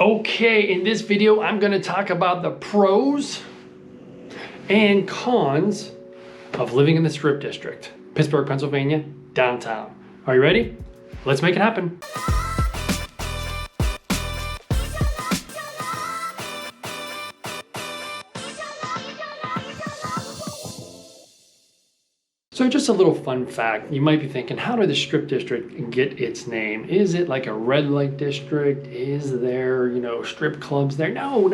Okay, in this video, I'm going to talk about the pros and cons of living in the Strip District, Pittsburgh, Pennsylvania, downtown. Are you ready? Let's make it happen. So just a little fun fact, you might be thinking, how did the Strip District get its name? Is it like a red light district? Is there, strip clubs there? No.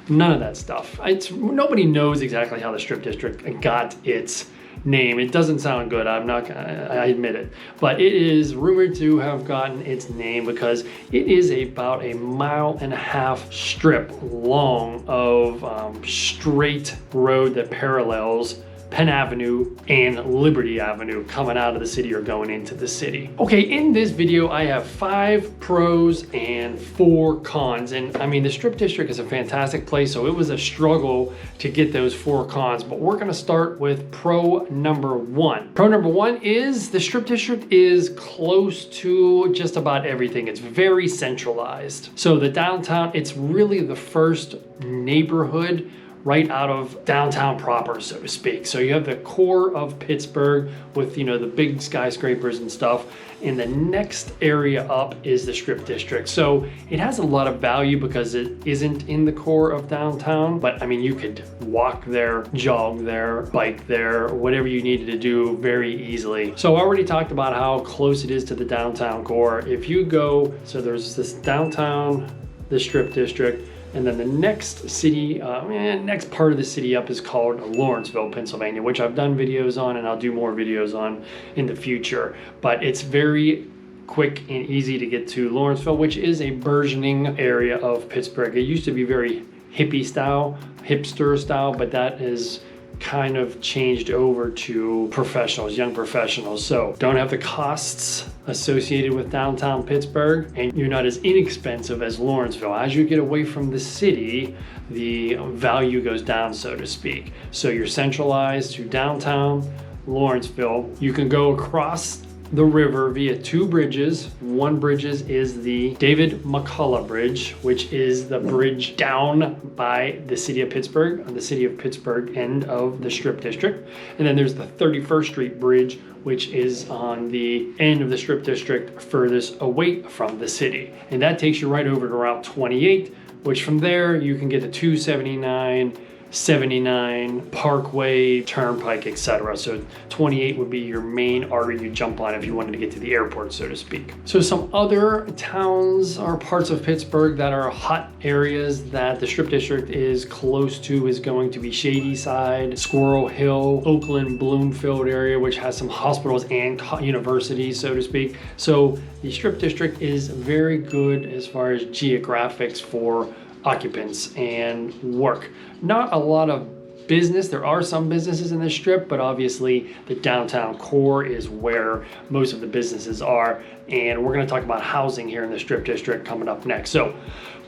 None of that stuff. Nobody knows exactly how the Strip District got its name. It doesn't sound good, I admit it. But it is rumored to have gotten its name because it is about a 1.5 strip long of straight road that parallels Penn Avenue and Liberty Avenue coming out of the city or going into the city. Okay, in this video, I have 5 pros and 4 cons. And I mean, the Strip District is a fantastic place, so it was a struggle to get those 4 cons, but we're gonna start with pro number 1. Pro number 1 is the Strip District is close to just about everything. It's very centralized. So the downtown, it's really the first neighborhood right out of downtown proper, so to speak. So you have the core of Pittsburgh with, the big skyscrapers and stuff. And the next area up is the Strip District. So it has a lot of value because it isn't in the core of downtown, but I mean, you could walk there, jog there, bike there, whatever you needed to do very easily. So I already talked about how close it is to the downtown core. If you go, so there's this downtown, the Strip District, and then the next city, next part of the city up is called Lawrenceville, Pennsylvania, which I've done videos on and I'll do more videos on in the future. But it's very quick and easy to get to Lawrenceville, which is a burgeoning area of Pittsburgh. It used to be very hipster style, but that is kind of changed over to professionals, young professionals. So don't have the costs associated with downtown Pittsburgh, and you're not as inexpensive as Lawrenceville. As you get away from the city, the value goes down, so to speak. So you're centralized to downtown Lawrenceville. You can go across the river via 2 bridges. One bridge is the David McCullough Bridge, which is the bridge down by the city of Pittsburgh, on the city of Pittsburgh end of the Strip District. And then there's the 31st Street Bridge, which is on the end of the Strip District furthest away from the city. And that takes you right over to Route 28, which from there you can get to 279, 79, Parkway, Turnpike, etc. So 28 would be your main artery you jump on if you wanted to get to the airport, so to speak. So some other towns or parts of Pittsburgh that are hot areas that the Strip District is close to is going to be Shadyside, Squirrel Hill, Oakland, Bloomfield area, which has some hospitals and universities, so to speak. So the Strip District is very good as far as geographics for occupants and work. Not a lot of business. There are some businesses in the Strip, but obviously the downtown core is where most of the businesses are. And we're going to talk about housing here in the Strip District coming up next. So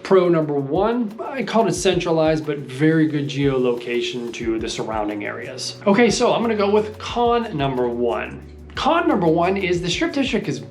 pro number 1, I called it centralized, but very good geolocation to the surrounding areas. Okay, so I'm going to go with con number 1. Con number 1 is the Strip District is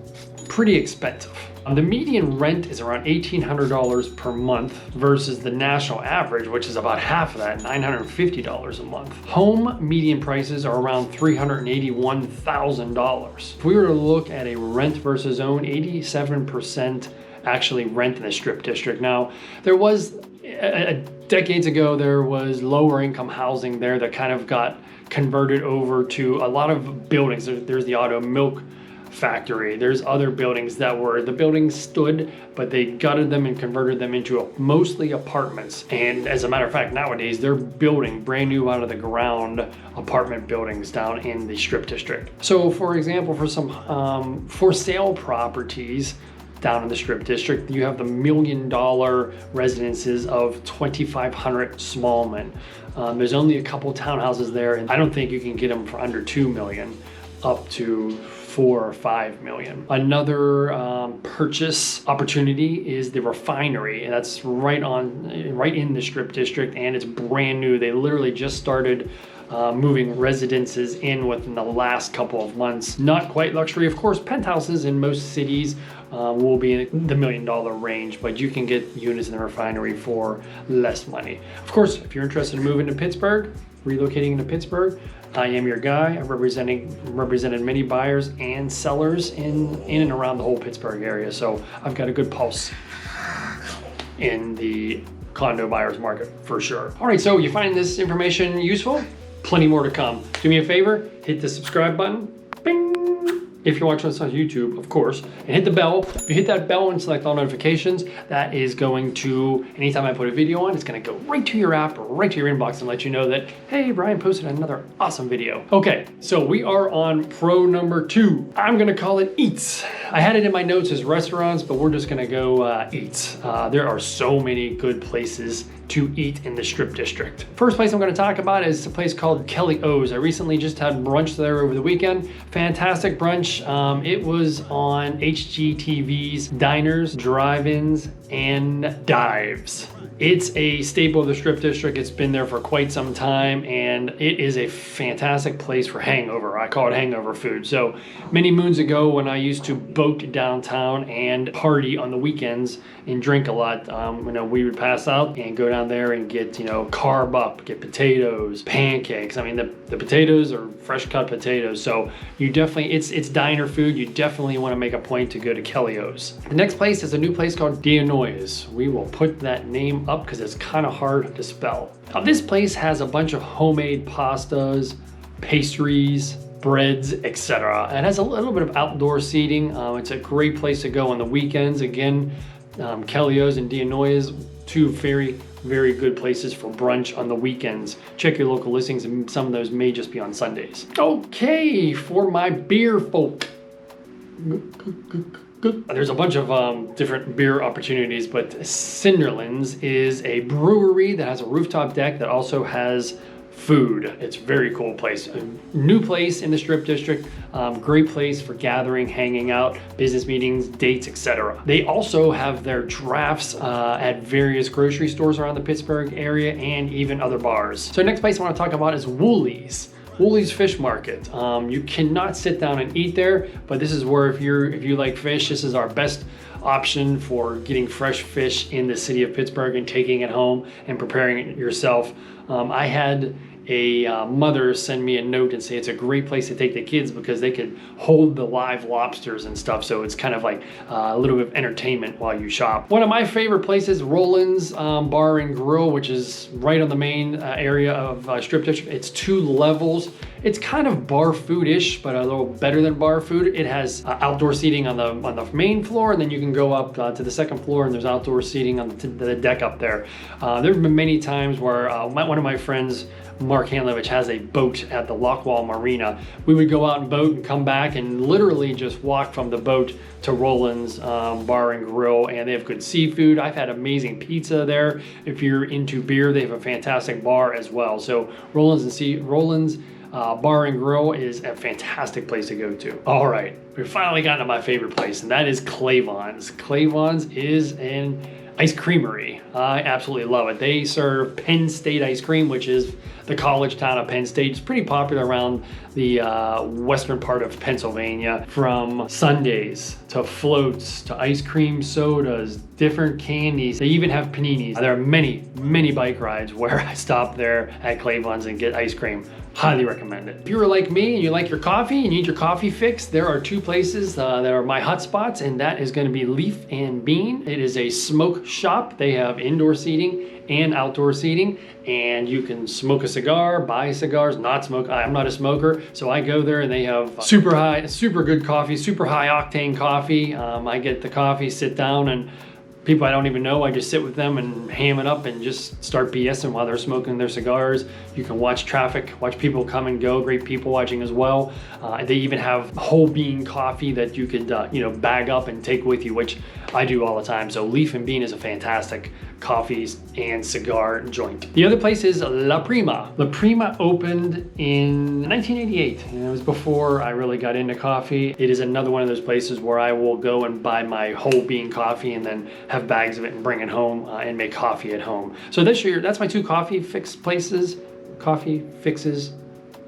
pretty expensive. The median rent is around $1,800 per month versus the national average, which is about half of that, $950 a month. Home median prices are around $381,000. If we were to look at a rent versus own, 87% actually rent in the Strip District. Now, there was, decades ago, there was lower income housing there that kind of got converted over to a lot of buildings. There's the auto milk factory. There's other buildings that were, the buildings stood, but they gutted them and converted them into mostly apartments. And as a matter of fact, nowadays they're building brand new out of the ground apartment buildings down in the Strip District. So for example, for some for sale properties down in the Strip District, you have the $1 million residences of 2,500 Smallman. There's only a couple townhouses there, and I don't think you can get them for under 2 million, up to 4 or 5 million. Another purchase opportunity is the refinery, and that's right in the Strip District, and it's brand new. They literally just started moving residences in within the last couple of months. Not quite luxury, of course. Penthouses in most cities will be in the $1 million range, but you can get units in the refinery for less money. Of course, if you're interested in moving to Pittsburgh, relocating into Pittsburgh, I am your guy. I've represented many buyers and sellers in and around the whole Pittsburgh area, so I've got a good pulse in the condo buyers market for sure. All right, so you find this information useful? Plenty more to come. Do me a favor, hit the subscribe button. Bing! If you're watching this on YouTube, of course, and hit the bell. If you hit that bell and select all notifications, that is going to, anytime I put a video on, it's gonna go right to your app or right to your inbox and let you know that, hey, Brian posted another awesome video. Okay, so we are on pro number 2. I'm gonna call it eats. I had it in my notes as restaurants, but we're just gonna go eats. There are so many good places to eat in the Strip District. First place I'm gonna talk about is a place called Kelly O's. I recently just had brunch there over the weekend. Fantastic brunch. It was on HGTV's Diners, Drive-Ins, and Dives. It's a staple of the Strip District. It's been there for quite some time, and it is a fantastic place for hangover. I call it hangover food. So many moons ago, when I used to boat downtown and party on the weekends and drink a lot, we would pass out and go down there and get, carb up, get potatoes, pancakes. I mean, the potatoes are fresh cut potatoes. So you definitely, it's diner food. You definitely want to make a point to go to Kelly O's. The next place is a new place called Dinois. We will put that name up because it's kind of hard to spell. Now, this place has a bunch of homemade pastas, pastries, breads, etc. It has a little bit of outdoor seating. It's a great place to go on the weekends. Again, Kelly O's and Dinois, two very, very good places for brunch on the weekends. Check your local listings, and some of those may just be on Sundays. Okay, for my beer folk. There's a bunch of different beer opportunities, but Cinderlands is a brewery that has a rooftop deck that also has food. It's a very cool place. A new place in the Strip District. Great place for gathering, hanging out, business meetings, dates, etc. They also have their drafts at various grocery stores around the Pittsburgh area and even other bars. So next place I want to talk about is Woolies. Woolies Fish Market. You cannot sit down and eat there, but this is where if you like fish, this is our best option for getting fresh fish in the city of Pittsburgh and taking it home and preparing it yourself. I had a mother send me a note and say it's a great place to take the kids because they could hold the live lobsters and stuff. So it's kind of like a little bit of entertainment while you shop. One of my favorite places, Roland's Bar and Grill, which is right on the main area of Strip District. It's 2 levels. It's kind of bar food-ish, but a little better than bar food. It has outdoor seating on the main floor, and then you can go up to the second floor, and there's outdoor seating on the deck up there. There have been many times where one of my friends, Mark Hanlovich, has a boat at the Lockwall Marina. We would go out and boat and come back and literally just walk from the boat to Roland's Bar and Grill, and they have good seafood. I've had amazing pizza there. If you're into beer, they have a fantastic bar as well. So Roland's Bar and Grill is a fantastic place to go to. All right, we've finally gotten to my favorite place, and that is Clavon's. Clavon's is an ice creamery. I absolutely love it. They serve Penn State ice cream, which is the college town of Penn State. It's pretty popular around the western part of Pennsylvania, from sundaes to floats to ice cream sodas, different candies. They even have paninis. There are many, many bike rides where I stop there at Clavon's and get ice cream. Highly recommend it. If you were like me and you like your coffee and you need your coffee fix, there are 2 places that are my hotspots, and that is going to be Leaf and Bean. It is a smoke shop. They have indoor seating and outdoor seating, and you can smoke a cigar, buy cigars, not smoke. I'm not a smoker, so I go there and they have super good coffee, super high octane coffee. I get the coffee, sit down, and people I don't even know, I just sit with them and ham it up and just start BSing while they're smoking their cigars. You can watch traffic, watch people come and go, great people watching as well. They even have whole bean coffee that you could bag up and take with you, which I do all the time. So Leaf and Bean is a fantastic coffee and cigar joint. The other place is La Prima. La Prima opened in 1988, and it was before I really got into coffee. It is another one of those places where I will go and buy my whole bean coffee and then have bags of it and bring it home and make coffee at home. So that's my 2 coffee fix places. coffee fixes,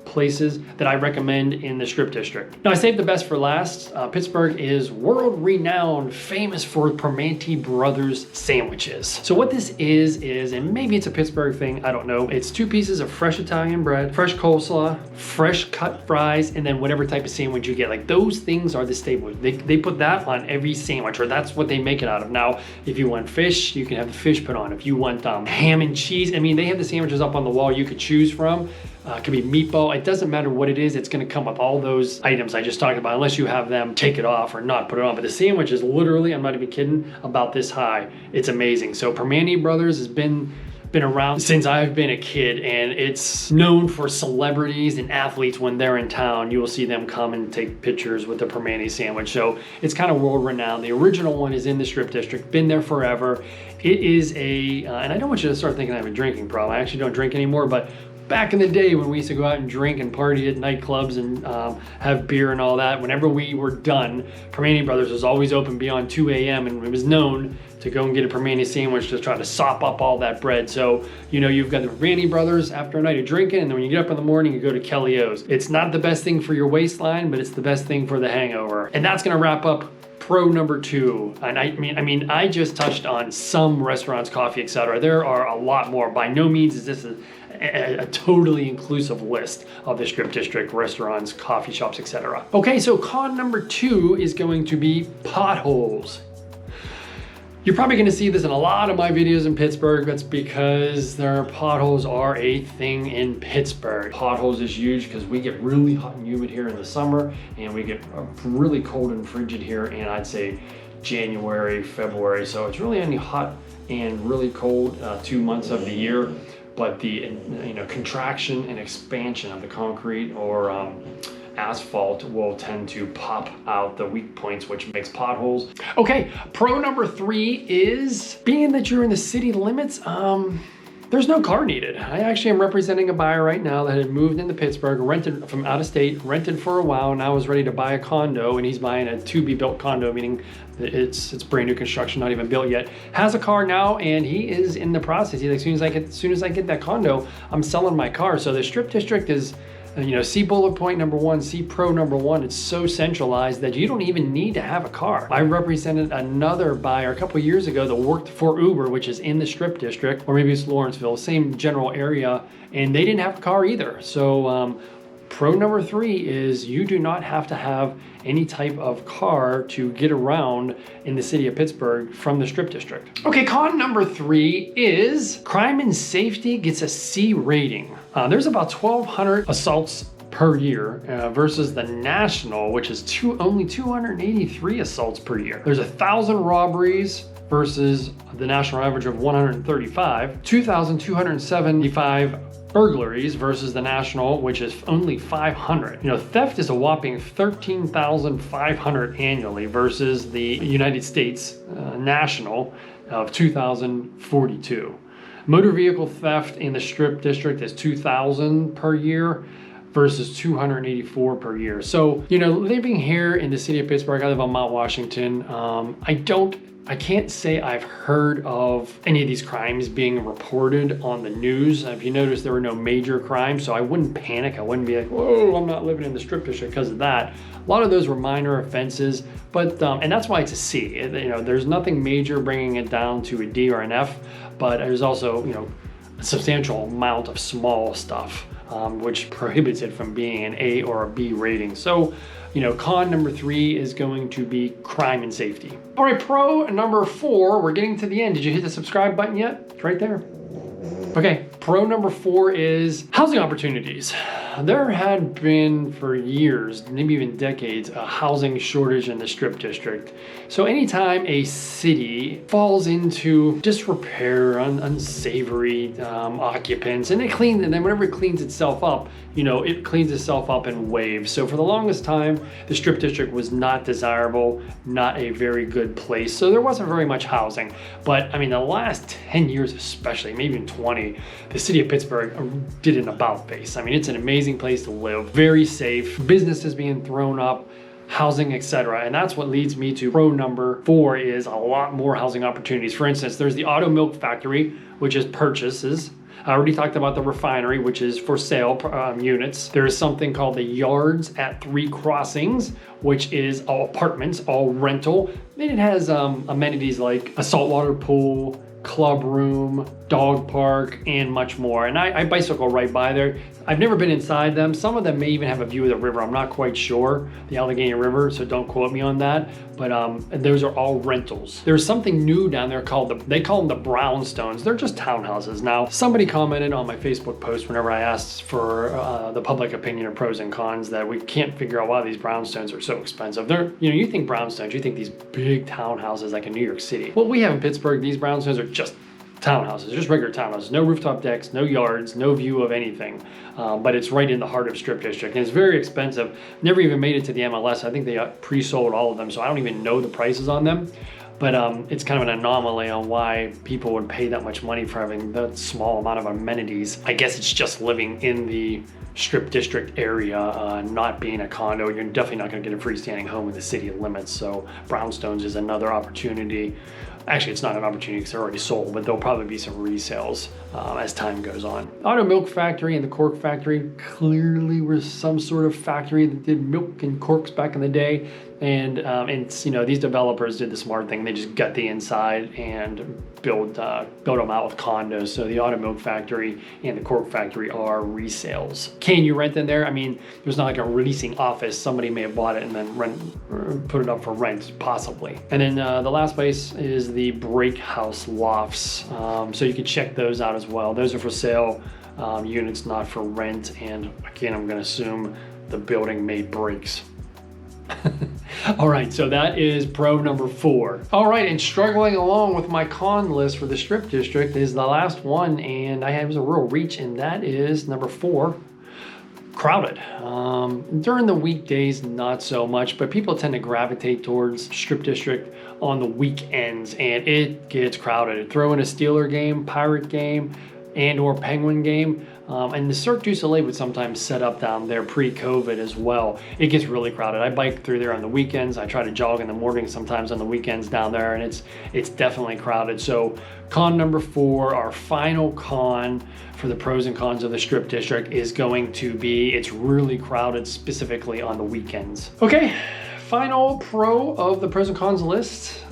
places that I recommend in the Strip District. Now I saved the best for last. Pittsburgh is world renowned, famous for Primanti Brothers sandwiches. So what this is, and maybe it's a Pittsburgh thing, I don't know. It's 2 pieces of fresh Italian bread, fresh coleslaw, fresh cut fries, and then whatever type of sandwich you get. Like those things are the staple. They put that on every sandwich, or that's what they make it out of. Now, if you want fish, you can have the fish put on. If you want ham and cheese, I mean, they have the sandwiches up on the wall you could choose from. It could be meatball. It doesn't matter what it is. It's going to come with all those items I just talked about, unless you have them take it off or not put it on. But the sandwich is literally, I'm not even kidding, about this high. It's amazing. So Primanti Brothers has been around since I've been a kid, and it's known for celebrities and athletes. When they're in town, you will see them come and take pictures with the Primanti sandwich. So it's kind of world renowned. The original one is in the Strip District, been there forever. It is and I don't want you to start thinking I have a drinking problem. I actually don't drink anymore, but back in the day when we used to go out and drink and party at nightclubs and have beer and all that, whenever we were done, Primanti Brothers was always open beyond 2 a.m. and it was known to go and get a Primanti sandwich to try to sop up all that bread. So, you know, you've got the Primanti Brothers after a night of drinking, and then when you get up in the morning, you go to Kelly O's. It's not the best thing for your waistline, but it's the best thing for the hangover. And that's gonna wrap up pro number 2. And I mean, I just touched on some restaurants, coffee, etc. There are a lot more. By no means is this a totally inclusive list of the Strip District restaurants, coffee shops, etc. Okay, so con number 2 is going to be potholes. You're probably going to see this in a lot of my videos in Pittsburgh. That's because potholes are a thing in Pittsburgh. Potholes is huge because we get really hot and humid here in the summer, and we get really cold and frigid here in, I'd say, January, February. So it's really only hot and really cold 2 months of the year. But the contraction and expansion of the concrete or asphalt will tend to pop out the weak points, which makes potholes. Okay, pro number 3 is, being that you're in the city limits, there's no car needed. I actually am representing a buyer right now that had moved into Pittsburgh, rented from out of state, rented for a while, now is ready to buy a condo, and he's buying a to-be-built condo, meaning it's brand new construction, not even built yet. Has a car now, and he is in the process. He's like, as soon as I get that condo, I'm selling my car. So the Strip District is, see bullet point number 1, see pro number 1. It's so centralized that you don't even need to have a car. I represented another buyer a couple years ago that worked for Uber, which is in the Strip District, or maybe it's Lawrenceville, same general area, and they didn't have a car either. So pro number 3 is you do not have to have any type of car to get around in the city of Pittsburgh from the Strip District. Okay, con number 3 is crime and safety gets a C rating. There's about 1,200 assaults per year versus the national, which is only 283 assaults per year. There's 1,000 robberies versus the national average of 135, 2,275 burglaries versus the national, which is only 500. Theft is a whopping 13,500 annually versus the United States national of 2,042. Motor vehicle theft in the Strip District is 2,000 per year versus 284 per year. So, living here in the city of Pittsburgh, I live on Mount Washington. I can't say I've heard of any of these crimes being reported on the news. If you notice, there were no major crimes, so I wouldn't panic. I wouldn't be like, whoa, I'm not living in the Strip District because of that. A lot of those were minor offenses, but and that's why it's a C. There's nothing major bringing it down to a D or an F, but there's also, a substantial amount of small stuff, which prohibits it from being an A or a B rating. So, con number 3 is going to be crime and safety. All right, pro number 4, we're getting to the end. Did you hit the subscribe button yet? It's right there. Okay, pro number 4 is housing opportunities. There had been for years, maybe even decades, a housing shortage in the Strip District. So anytime a city falls into disrepair, unsavory occupants, and then whenever it cleans itself up, it cleans itself up in waves. So for the longest time, the Strip District was not desirable, not a very good place. So there wasn't very much housing. But the last 10 years especially, maybe even 20, the city of Pittsburgh did an about face. It's an amazing place to live, very safe, businesses being thrown up, housing, etc. And that's what leads me to pro number 4 is a lot more housing opportunities. For instance, there's the auto milk factory, which is purchases I already talked about the refinery, which is for sale units. There is something called the Yards at Three Crossings, which is all apartments, all rental. And it has amenities like a saltwater pool, club room, dog park, and much more. And I bicycle right by there. I've never been inside them. Some of them may even have a view of the river. I'm not quite sure, the Allegheny River, so don't quote me on that. But those are all rentals. There's something new down there called they call them the brownstones. They're just townhouses. Now, somebody commented on my Facebook post whenever I asked for the public opinion of pros and cons that we can't figure out why these brownstones are so expensive. They're, you think brownstones, you think these big townhouses like in New York City. What we have in Pittsburgh, these brownstones are just townhouses, just regular townhouses, no rooftop decks, no yards, no view of anything. But it's right in the heart of Strip District, and it's very expensive. Never even made it to the MLS. I think they pre-sold all of them, so I don't even know the prices on them. But it's kind of an anomaly on why people would pay that much money for having that small amount of amenities. I guess it's just living in the Strip District area, not being a condo. You're definitely not going to get a freestanding home in the city limits. So brownstones is another opportunity. Actually, it's not an opportunity because they're already sold, but there'll probably be some resales as time goes on. Auto Milk Factory and the Cork Factory clearly were some sort of factory that did milk and corks back in the day. And these developers did the smart thing. They just gut the inside and build them out with condos. So the Auto Milk Factory and the Cork Factory are resales. Can you rent in there? I mean, there's not like a leasing office. Somebody may have bought it and then put it up for rent, possibly. And then the last place is the Break House Lofts. So you can check those out as well. Those are for sale units, not for rent. And again, I'm going to assume the building made breaks. All right, so that is pro number 4. All right, and struggling along with my con list for the Strip District is the last one, and I have a real reach, and that is number 4, crowded. During the weekdays, not so much, but people tend to gravitate towards Strip District on the weekends, and it gets crowded. Throw in a Steeler game, Pirate game, and or Penguin game. And the Cirque du Soleil would sometimes set up down there pre-COVID as well. It gets really crowded. I bike through there on the weekends. I try to jog in the morning sometimes on the weekends down there, and it's definitely crowded. So con number 4, our final con for the pros and cons of the Strip District is going to be it's really crowded, specifically on the weekends. Okay, final pro of the pros and cons list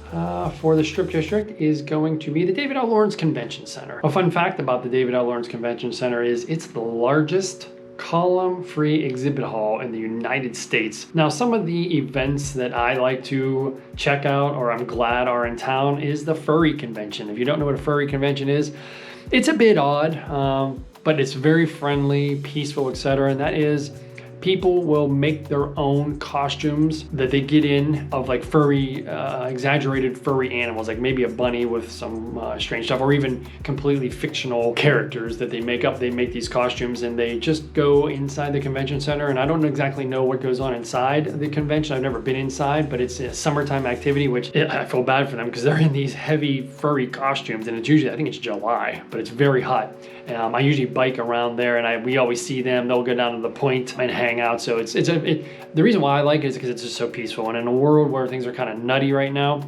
for the Strip District is going to be the David L. Lawrence Convention Center. A fun fact about the David L. Lawrence Convention Center is it's the largest column-free exhibit hall in the United States. Now, some of the events that I like to check out, or I'm glad are in town, is the furry convention. If you don't know what a furry convention is, it's a bit odd, but it's very friendly, peaceful, etc. And that is, people will make their own costumes that they get in of like furry, exaggerated furry animals, like maybe a bunny with some strange stuff, or even completely fictional characters that they make up. They make these costumes and they just go inside the convention center. And I don't exactly know what goes on inside the convention. I've never been inside, but it's a summertime activity, which I feel bad for them because they're in these heavy furry costumes, and it's usually, I think it's July, but it's very hot. I usually bike around there, and we always see them. They'll go down to the point and hang out. So the reason why I like it is because it's just so peaceful. And in a world where things are kind of nutty right now,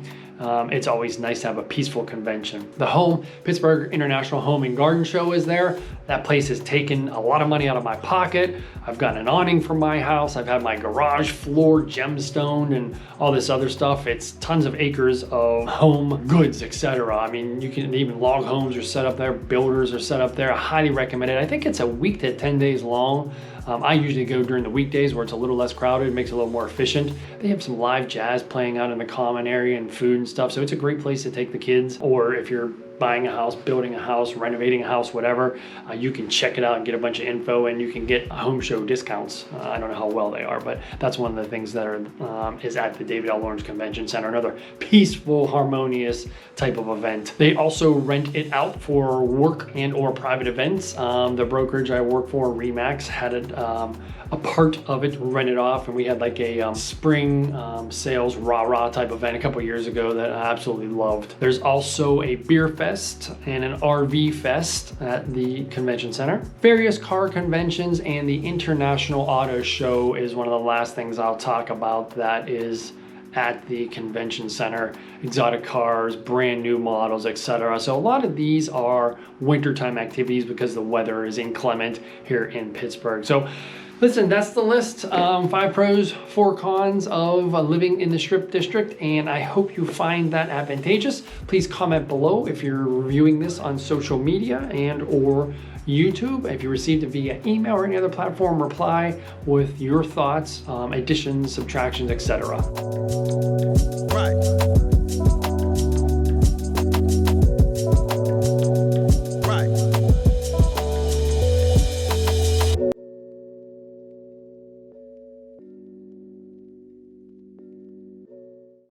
it's always nice to have a peaceful convention. The Pittsburgh International Home and Garden Show is there. That place has taken a lot of money out of my pocket. I've gotten an awning for my house. I've had my garage floor gemstoned and all this other stuff. It's tons of acres of home goods, etc. I mean, you can even log homes are set up there. Builders are set up there. I highly recommend it. I think it's a week to 10 days long. I usually go during the weekdays where it's a little less crowded. It makes it a little more efficient. They have some live jazz playing out in the common area and food and stuff. So it's a great place to take the kids, or if you're buying a house, building a house, renovating a house, whatever, you can check it out and get a bunch of info, and you can get home show discounts. I don't know how well they are, but that's one of the things that is at the David L. Lawrence Convention Center, another peaceful, harmonious type of event. They also rent it out for work and or private events. The brokerage I work for, Remax, had a part of it rented off, and we had like a spring sales rah-rah type event a couple years ago that I absolutely loved. There's also a beer fest and an RV fest at the convention center. Various car conventions, and the International Auto Show is one of the last things I'll talk about that is at the convention center, exotic cars, brand new models, etc. So a lot of these are wintertime activities because the weather is inclement here in Pittsburgh. So listen, that's the list. 5 pros, 4 cons of living in the Strip District, and I hope you find that advantageous. Please comment below if you're reviewing this on social media and or YouTube. If you received it via email or any other platform, reply with your thoughts, additions, subtractions, etc.